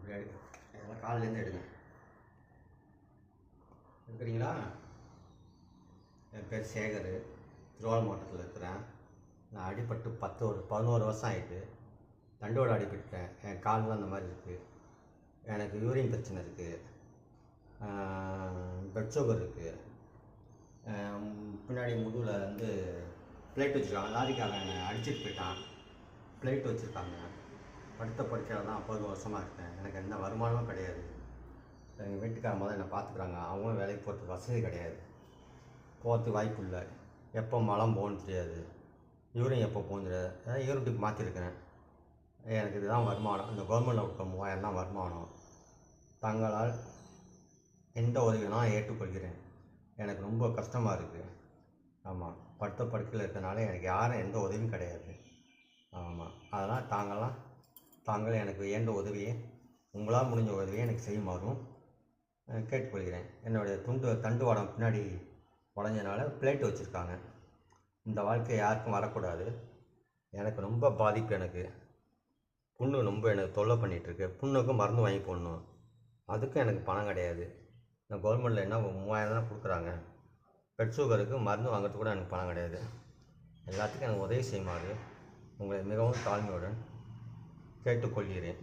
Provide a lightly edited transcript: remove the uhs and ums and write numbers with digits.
அதெல்லாம் காலிலேருந்து எடுங்க. இருக்கிறீங்களா? என் பேர் சேகர், திருவாரூர் மாவட்டத்தில் இருக்கிறேன். நான் அடிபட்டு 11 வருஷம் ஆகிட்டு. தண்டோடு அடிபட்டுட்டேன். என் கால்லாம் அந்த மாதிரி இருக்குது. எனக்கு யூரின் பிரச்சனை இருக்குது, பிளட் சுகர் இருக்குது, பின்னாடி முதுகில் வந்து பிளேட் வச்சுருக்காங்க. லாரிக்காரன் என்னை அடிச்சுட்டு போயிட்டான். பிளேட் வச்சுருக்காங்க. படுத்த படுக்கையில் தான் 50 வருஷமாக இருக்கேன். எனக்கு எந்த வருமானமும் கிடையாது. எங்கள் வீட்டுக்கார முதல்ல என்னை பார்த்துக்குறாங்க. அவங்களும் வேலைக்கு போகிறதுக்கு வசதி கிடையாது, போகிறதுக்கு வாய்ப்பு இல்லை. எப்போ மலம் போகணும்னு தெரியாது, யூரின் எப்போ போகணும் தெரியாது. அதாவது யூரின் டிப் மாற்றிருக்கிறேன். எனக்கு இதுதான் வருமானம். இந்த கவர்மெண்ட்டில் கொடுக்க 3000 தான் வருமானம். தங்களால் எந்த உதவினாலும் ஏற்றுக்கொள்கிறேன். எனக்கு ரொம்ப கஷ்டமாக இருக்குது. ஆமாம், படுத்த படுக்கையில் இருக்கிறனால எனக்கு யாரும் எந்த உதவியும் கிடையாது. ஆமாம், அதனால் தாங்கள் எனக்கு வேண்ட உதவியை, உங்களால் முடிஞ்ச உதவியை எனக்கு செய்யுமாறும் கேட்டுக்கொள்கிறேன். என்னுடைய தண்டுவாடம் பின்னாடி உடஞ்சனால பிளேட் வச்சுருக்காங்க. இந்த வாழ்க்கை யாருக்கும் வரக்கூடாது. எனக்கு ரொம்ப பாதிப்பு. எனக்கு புண்ணு ரொம்ப எனக்கு தொல்லை பண்ணிகிட்ருக்கு. புண்ணுக்கும் மருந்து வாங்கி போடணும், அதுக்கும் எனக்கு பணம் கிடையாது. நான் கவர்மெண்ட்டில் என்ன 3000 தான் கொடுக்குறாங்க. பெட் சுகருக்கு மருந்து வாங்குறதுக்கு கூட எனக்கு பணம் கிடையாது. எல்லாத்துக்கும் எனக்கு உதவி செய்யுமாறு உங்களை மிகவும் தாழ்மையுடன் கேட்டுக்கொள்கிறேன்.